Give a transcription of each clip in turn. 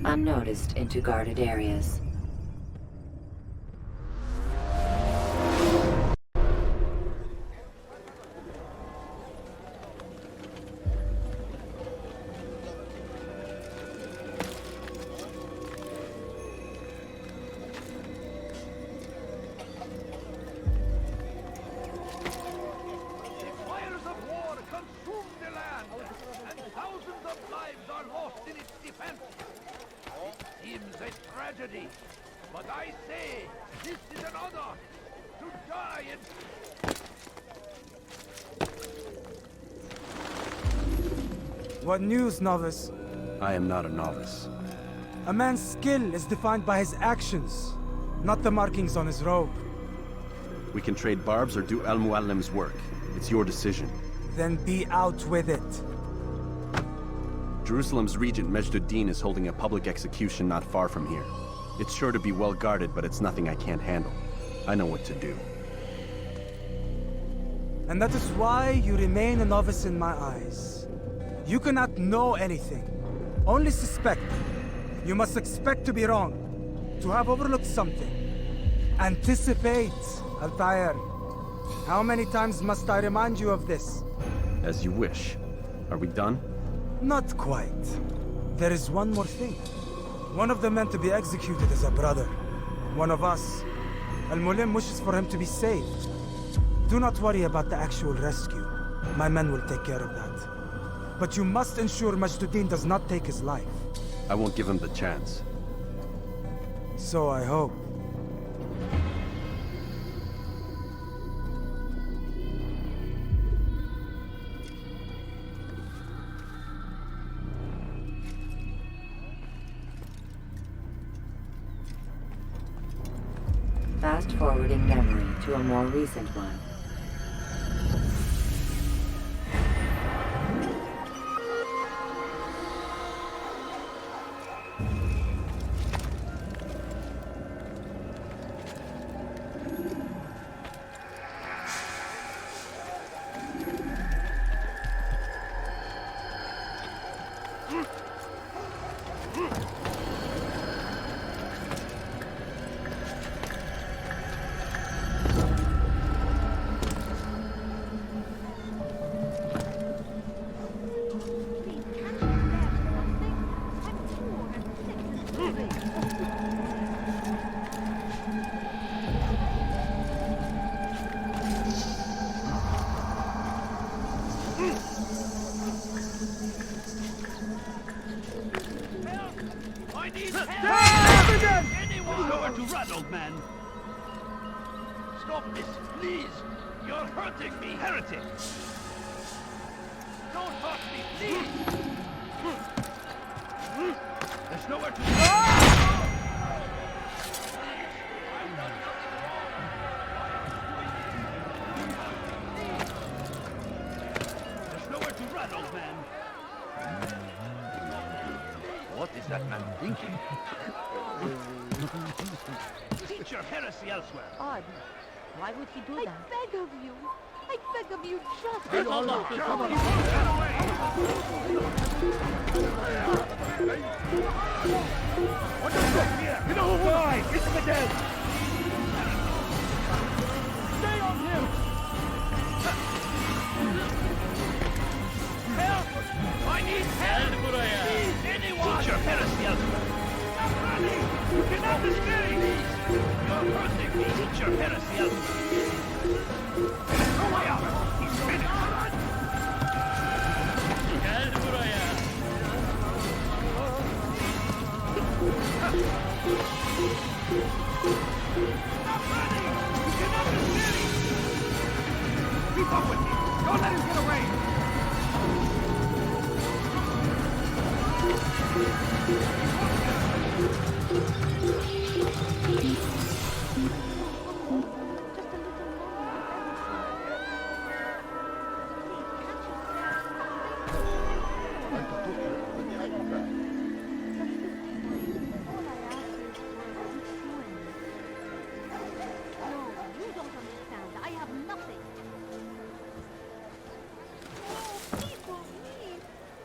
unnoticed into guarded areas. But I say, this is an honor to die in... What news, novice? I am not a novice. A man's skill is defined by his actions, not the markings on his robe. We can trade barbs or do Al-Muallim's work. It's your decision. Then be out with it. Jerusalem's regent, Majd-ud-Din, is holding a public execution not far from here. It's sure to be well guarded, but it's nothing I can't handle. I know what to do. And that is why you remain a novice in my eyes. You cannot know anything, only suspect. You must expect to be wrong, to have overlooked something. Anticipate, Altair. How many times must I remind you of this? As you wish. Are we done? Not quite. There is one more thing. One of the men to be executed is a brother. One of us. Al-Mulim wishes for him to be saved. Do not worry about the actual rescue. My men will take care of that. But you must ensure Majd-ud-Din does not take his life. I won't give him the chance. So I hope. Fast-forwarding memory to a more recent one. I need help! Anyone! Nowhere to run, old man! Stop this, please! You're hurting me, heretic! Don't hurt me, please! There's nowhere to run! There's nowhere to run, old man! What is that man thinking? Teach your heresy elsewhere. Odd. Why would he do that? I beg of you. I beg of you, just Hey, hold on. Come on. What the fuck here? You know who I? It's the dead. Stay on him. Help! I need help! Please, anyone! Teach your heresy elsewhere. Stop running! You cannot escape! You're hurting me! Teach your heresy elsewhere. No way out! He's finished! Gel buraya! Stop running! You cannot escape! Keep up with me! Don't let him get away!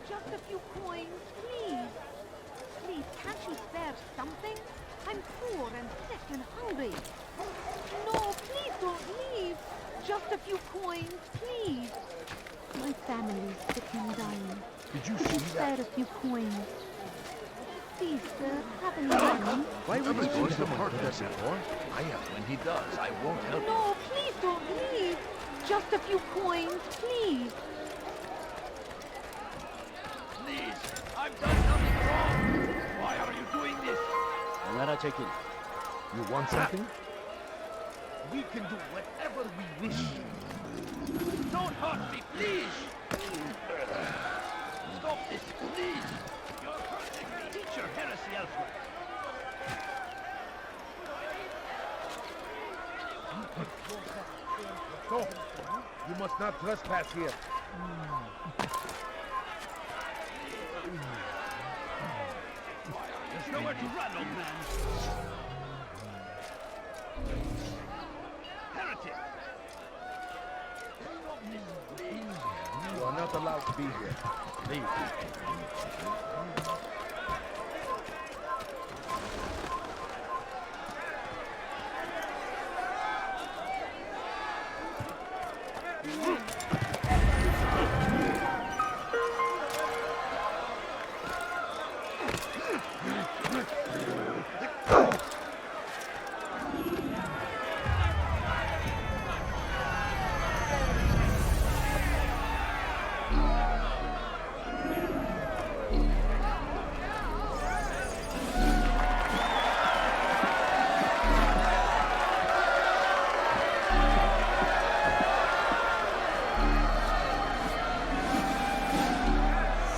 Just a few coins, please. Please, can't you there something? I'm poor and sick and hungry. No, please don't leave. Just a few coins, please. My family's sick and dying. Did you Could you see spare that? a few coins? Please, sir, have any money? Why would he go to hurt this boy? I am. When he does, I won't help him. No, please don't leave. Just a few coins, please. Please, I've done nothing wrong. Why are you doing this? You want something? We can do whatever we wish. Don't hurt me, please. Stop this, please. You're hurting me. Teach your heresy elsewhere. Stop! You must not trespass here. There's nowhere to run, old man. Heretic! Stop this, please. You are not allowed to be here. Leave.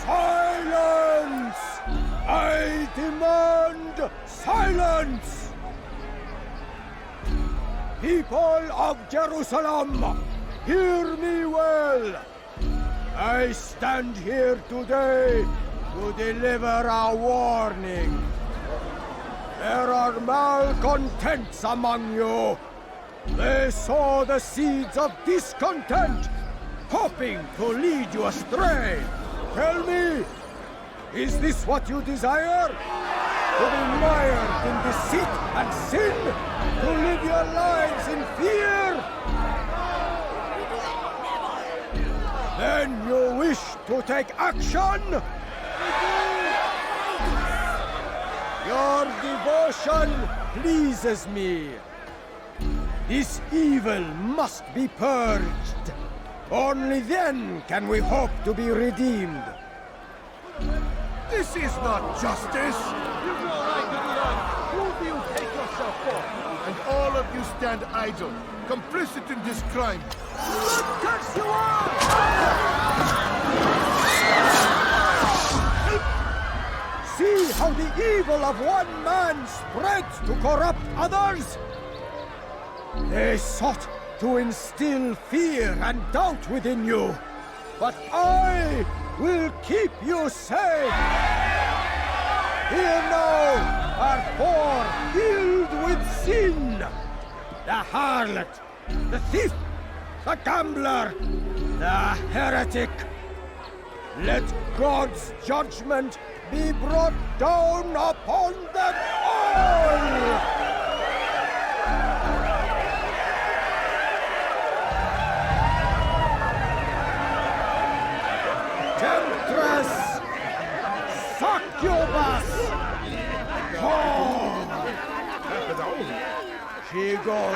Silence! I demand silence! People of Jerusalem, hear me well. I stand here today to deliver a warning. There are malcontents among you. They sow the seeds of discontent, hoping to lead you astray. Tell me, is this what you desire? To be mired in deceit and sin? To live your lives in fear? Then you wish to take action? Your devotion pleases me. This evil must be purged. Only then can we hope to be redeemed. This is not justice! You've no right to do that. Who do you take yourself for? And all of you stand idle, complicit in this crime. Curse you all! See how the evil of one man spreads to corrupt others? They sought to instill fear and doubt within you, but I will keep you safe. Here now are four filled with sin. The harlot, the thief, the gambler, the heretic. Let God's judgment be brought down upon them all! Temptress! Succubus! Oh! She goes.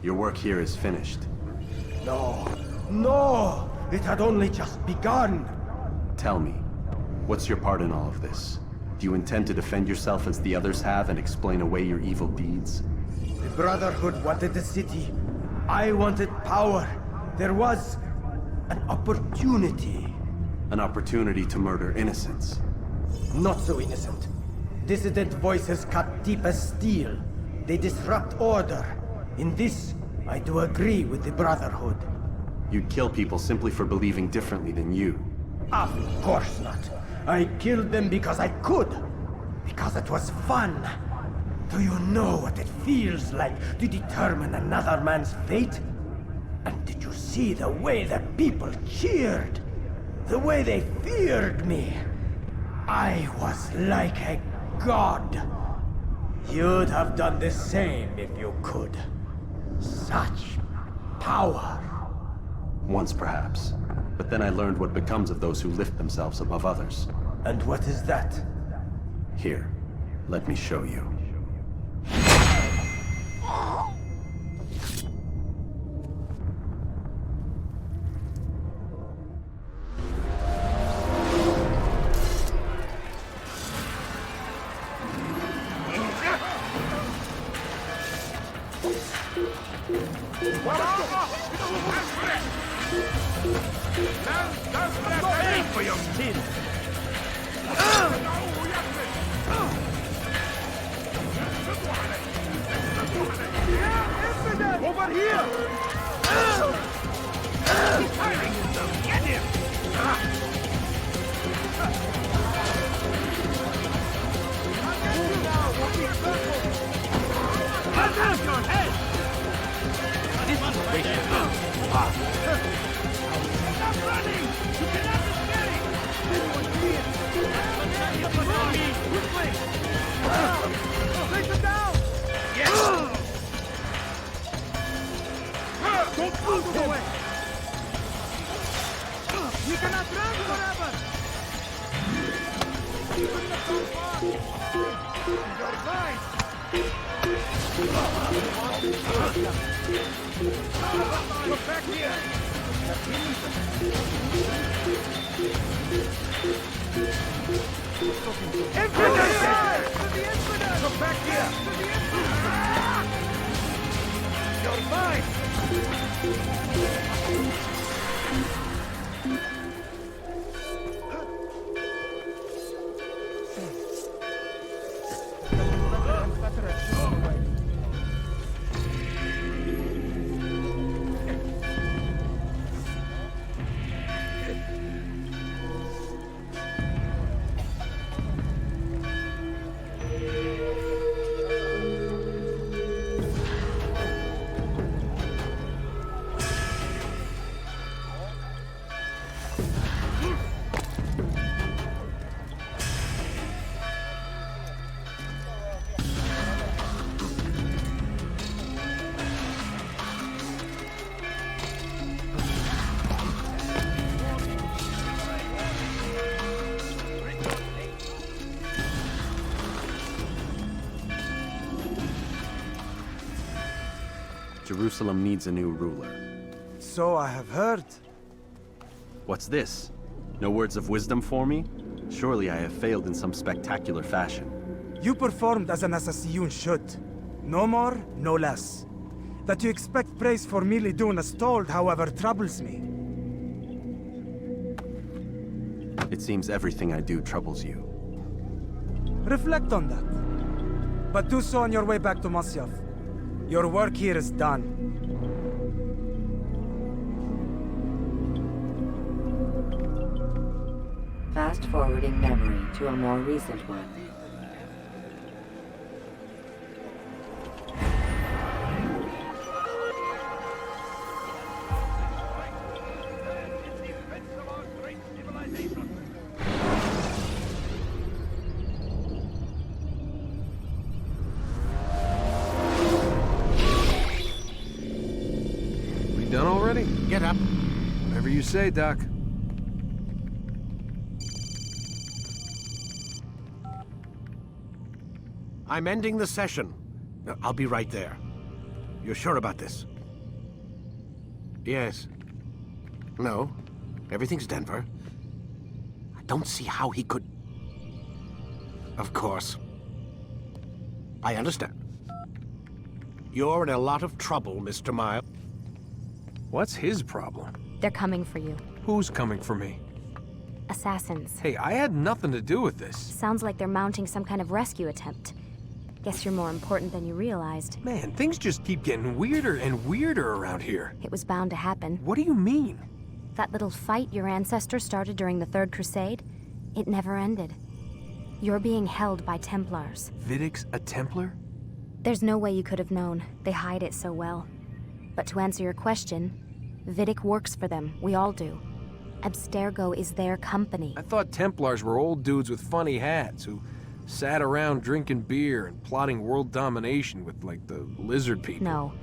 Your work here is finished. No, no! It had only just begun! Tell me, what's your part in all of this? Do you intend to defend yourself as the others have and explain away your evil deeds? The Brotherhood wanted the city. I wanted power. There was an opportunity. An opportunity to murder innocents. Not so innocent. Dissident voices cut deep as steel. They disrupt order. In this, I do agree with the Brotherhood. You'd kill people simply for believing differently than you. Of course not. I killed them because I could. Because it was fun. Do you know what it feels like to determine another man's fate? And did you see the way the people cheered? The way they feared me? I was like a god. You'd have done the same if you could. Such power. Once perhaps. But then I learned what becomes of those who lift themselves above others. And what is that? Here, let me show you. Pay for your sins! Over here! Firing himself! Get him! Cut out your head! This is vicious. Stop running! You cannot escape! Quickly! Take them down! Yes! Don't move away! We cannot run forever! You couldn't have gone far! You're fine! Look back here! Infidel! To the infidel! Look back here! To the infidel! You're fine! Jerusalem needs a new ruler. So I have heard. What's this? No words of wisdom for me? Surely I have failed in some spectacular fashion. You performed as an assassin should. No more, no less. That you expect praise for merely doing as told, however, troubles me. It seems everything I do troubles you. Reflect on that. But do so on your way back to Masyaf. Your work here is done. Fast-forwarding memory to a more recent one. We done already? Get up. Whatever you say, Doc. I'm ending the session. I'll be right there. You're sure about this? Yes. No. Everything's Denver. I don't see how he could... Of course. I understand. You're in a lot of trouble, Mr. Miles. What's his problem? They're coming for you. Who's coming for me? Assassins. Hey, I had nothing to do with this. Sounds like they're mounting some kind of rescue attempt. Guess you're more important than you realized. Man, things just keep getting weirder and weirder around here. It was bound to happen. What do you mean? That little fight your ancestors started during the Third Crusade, it never ended. You're being held by Templars. Vidic's a Templar? There's no way you could have known. They hide it so well. But to answer your question, Vidic works for them. We all do. Abstergo is their company. I thought Templars were old dudes with funny hats who sat around drinking beer and plotting world domination with, like, the lizard people. No,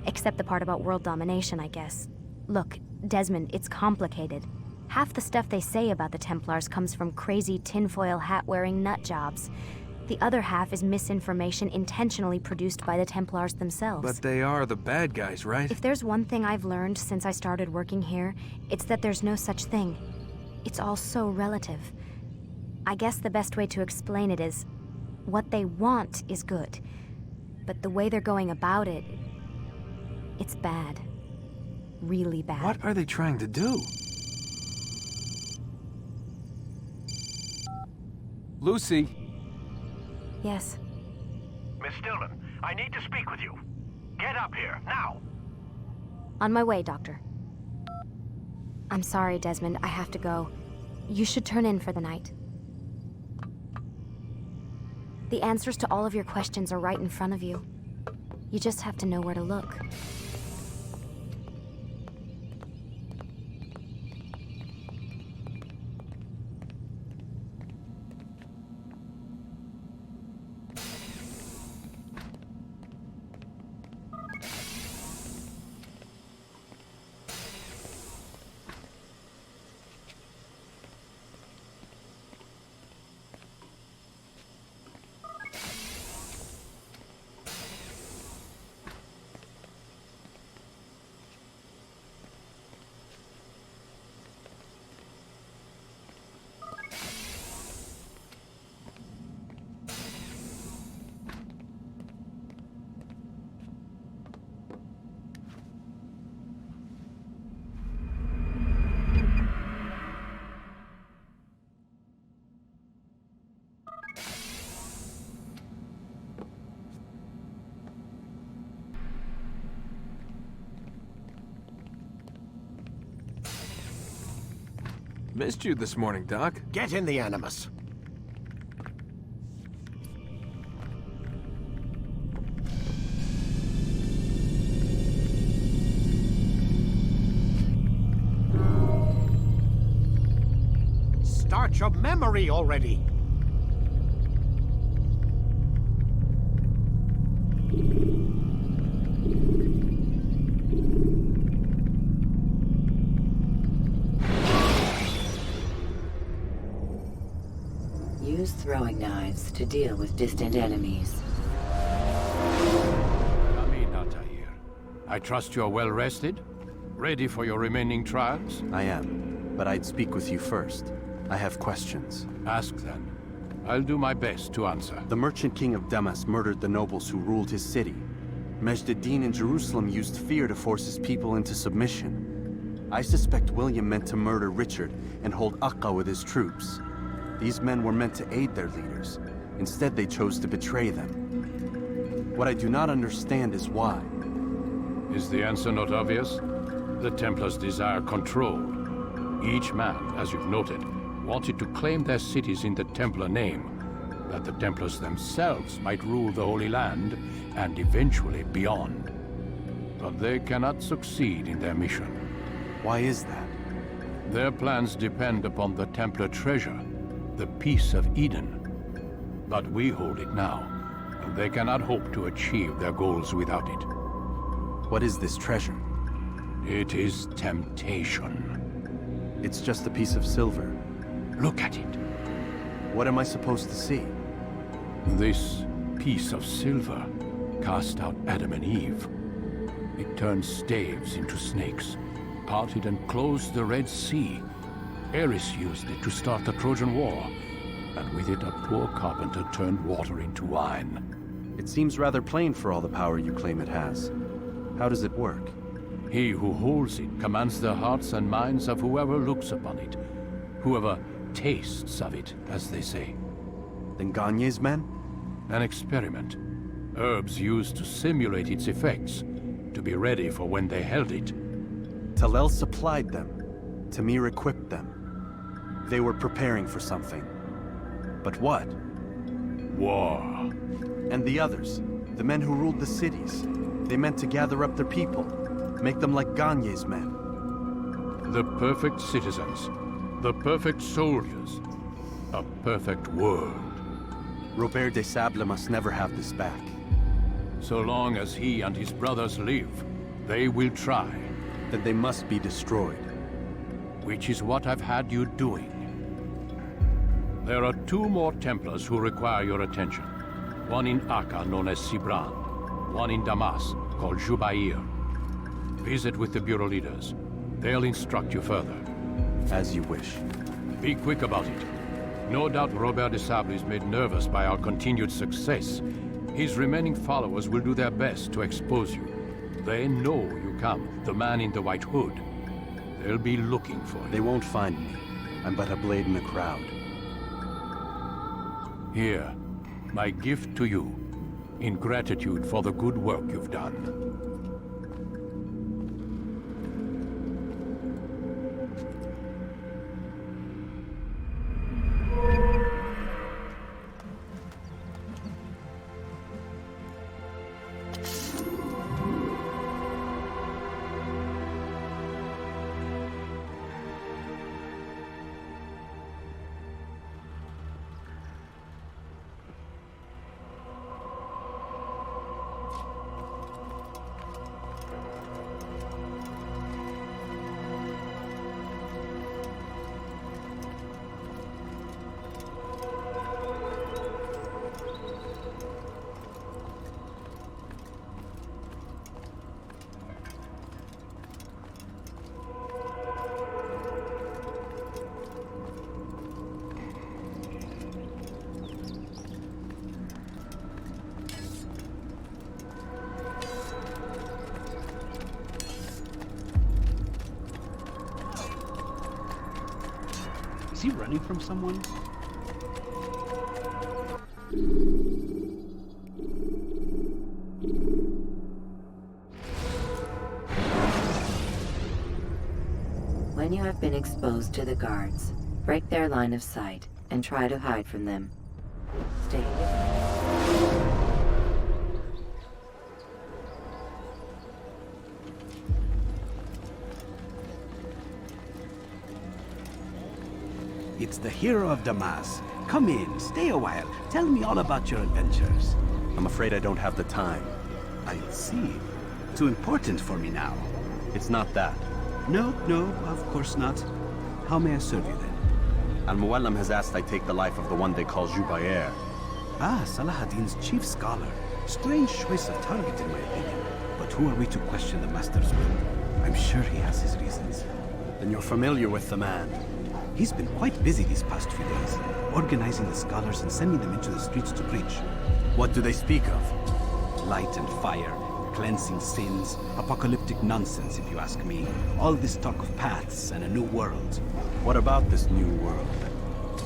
except the part about world domination, I guess. Look, Desmond, it's complicated. Half the stuff they say about the Templars comes from crazy tinfoil hat-wearing nut jobs. The other half is misinformation intentionally produced by the Templars themselves. But they are the bad guys, right? If there's one thing I've learned since I started working here, it's that there's no such thing. It's all so relative. I guess the best way to explain it is, what they want is good. But the way they're going about it, it's bad. Really bad. What are they trying to do? Lucy. Yes. Miss Stillman, I need to speak with you. Get up here, now! On my way, Doctor. I'm sorry, Desmond. I have to go. You should turn in for the night. The answers to all of your questions are right in front of you. You just have to know where to look. Missed you this morning, Doc. Get in the Animus. Start your memory already. Use throwing knives to deal with distant enemies. Come in, Altair. I trust you're well rested? Ready for your remaining trials? I am, but I'd speak with you first. I have questions. Ask then. I'll do my best to answer. The merchant king of Damas murdered the nobles who ruled his city. Majd ad-Din in Jerusalem used fear to force his people into submission. I suspect William meant to murder Richard and hold Aqqa with his troops. These men were meant to aid their leaders. Instead, they chose to betray them. What I do not understand is why. Is the answer not obvious? The Templars desire control. Each man, as you've noted, wanted to claim their cities in the Templar name, that the Templars themselves might rule the Holy Land, and eventually beyond. But they cannot succeed in their mission. Why is that? Their plans depend upon the Templar treasure, the Peace of Eden. But we hold it now, and they cannot hope to achieve their goals without it. What is this treasure? It is temptation. It's just a piece of silver. Look at it. What am I supposed to see? This piece of silver cast out Adam and Eve. It turned staves into snakes, parted and closed the Red Sea. Eris used it to start the Trojan War, and with it a poor carpenter turned water into wine. It seems rather plain for all the power you claim it has. How does it work? He who holds it commands the hearts and minds of whoever looks upon it, whoever tastes of it, as they say. Then Gagne's men? An experiment. Herbs used to simulate its effects, to be ready for when they held it. Talel supplied them. Tamir equipped them. They were preparing for something. But what? War. And the others, the men who ruled the cities, they meant to gather up their people, make them like Gagne's men. The perfect citizens, the perfect soldiers, a perfect world. Robert de Sable must never have this back. So long as he and his brothers live, they will try. Then they must be destroyed. Which is what I've had you doing. There are 2 more Templars who require your attention. One in Acre, known as Sibran. One in Damas, called Jubair. Visit with the Bureau leaders. They'll instruct you further. As you wish. Be quick about it. No doubt Robert de Sable is made nervous by our continued success. His remaining followers will do their best to expose you. They know you come, the man in the white hood. They'll be looking for you. They won't find me. I'm but a blade in the crowd. Here, my gift to you, in gratitude for the good work you've done. Is he running from someone? When you have been exposed to the guards, break their line of sight and try to hide from them. Stay. It's the hero of Damas. Come in, stay a while. Tell me all about your adventures. I'm afraid I don't have the time. I see. Too important for me now. It's not that. No, of course not. How may I serve you then? Al-Muallim has asked I take the life of the one they call Jubair. Ah, Salahadin's chief scholar. Strange choice of target in my opinion. But who are we to question the Master's will? I'm sure he has his reasons. Then you're familiar with the man. He's been quite busy these past few days, organizing the scholars and sending them into the streets to preach. What do they speak of? Light and fire, cleansing sins, apocalyptic nonsense if you ask me. All this talk of paths and a new world. What about this new world?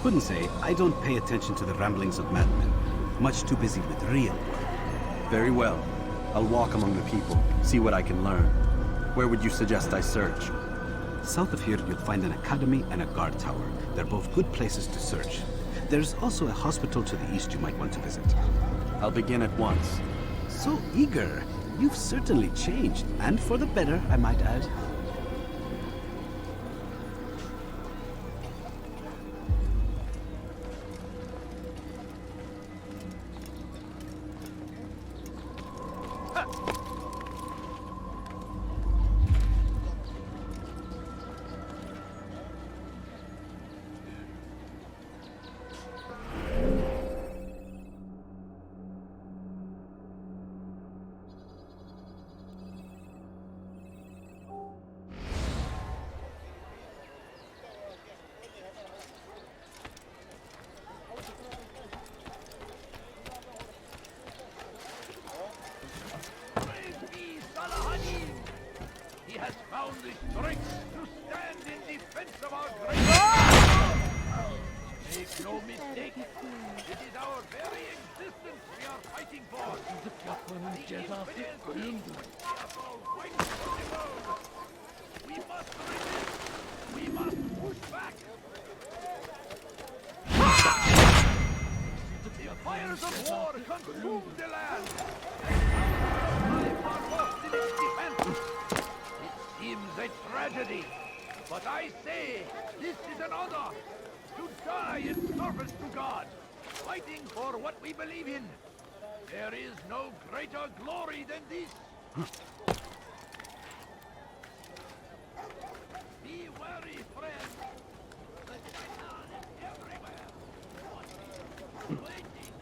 Couldn't say. I don't pay attention to the ramblings of madmen. Much too busy with real work. Very well. I'll walk among the people, see what I can learn. Where would you suggest I search? South of here, you'll find an academy and a guard tower. They're both good places to search. There's also a hospital to the east you might want to visit. I'll begin at once. So eager. You've certainly changed, and for the better, I might add. mistake. It is our very existence we are fighting for. The infidel king is all white for the world. We must resist. We must push back. The fires of war consume the land. And thousands of lives are lost in its defense. It seems a tragedy, but I say this is an honor. To die in service to God, fighting for what we believe in. There is no greater glory than this. Be wary, friends. The shaitan is everywhere. Watching, waiting.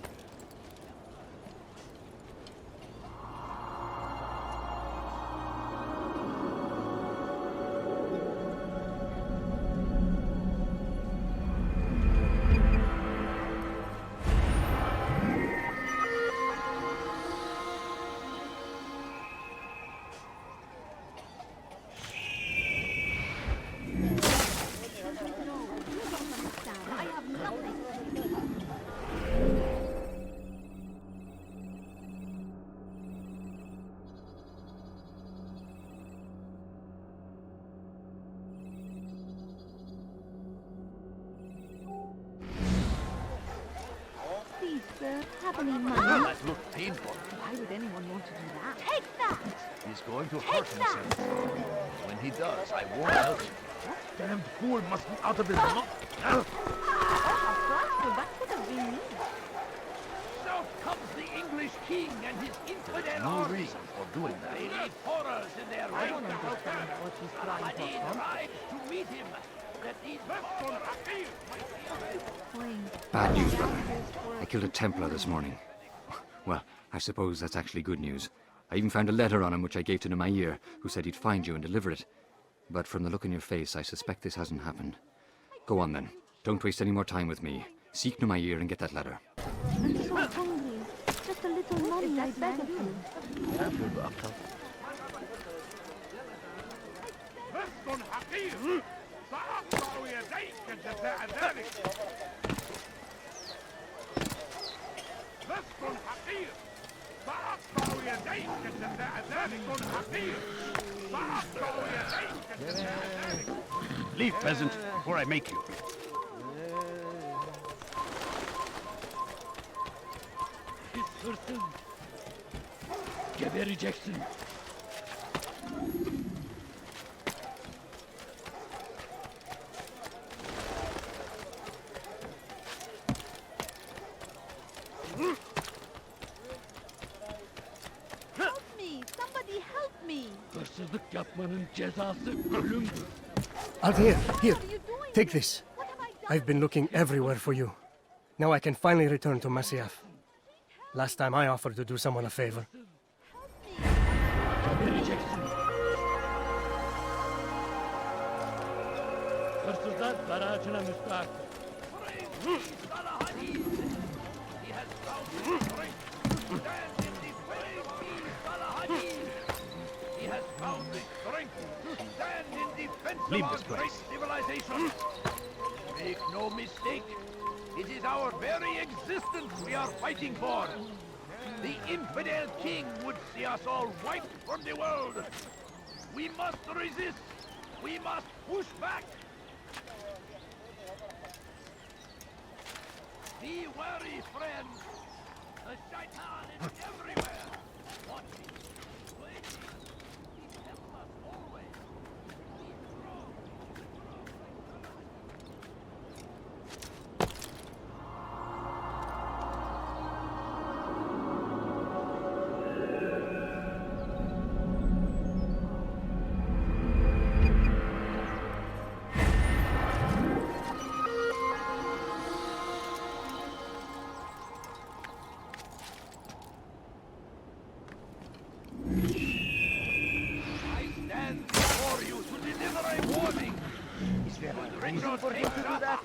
I have nothing. Please, sir, have any money? That looked painful. Why would anyone want to do that? Take that! He's going to hurt himself. When he does, I won't help him. Damned fool must be out of his mind. Well, that could have been me. South comes the English king and his infidel No army. reason for doing that. They leave horrors in their I wake. don't understand what he's trying to Hadid accomplish. rides to meet him. That these Bad news, brother. I killed a Templar this morning. Well, I suppose that's actually good news. I even found a letter on him which I gave to Nemair, who said he'd find you and deliver it. But from the look in your face, I suspect this hasn't happened. Go on then. Don't waste any more time with me. Seek Nemair and get that letter. I'm so hungry. Just a little money, I beg of you. بس حقير سأقطع يديك جزاء ذلك بس حقير سأقطع يديك جزاء ذلك حقير سأقطع يديك جزاء ذلك Leave, peasant, or I make you. Gebereceksin. Help me! Somebody help me! Hırsızlık yapmanın cezası ölümdür. Altair, here, What are you doing? take this. What have I done? I've been looking everywhere for you. Now I can finally return to Masyaf. Last time I offered to do someone a favor. Gebereceksin. Hırsızlar barajına müstahak. He has found his strength to stand in the He has found the strength to stand in defense Leave of our this place. great civilization. Make no mistake, it is our very existence we are fighting for. The infidel king would see us all wiped from the world. We must resist. We must push back. Be wary, friends. The shaitan is everywhere. Watching, waiting. He helps us always. Be strong. I stand before you to deliver a warning. Is there a reason for him to do that?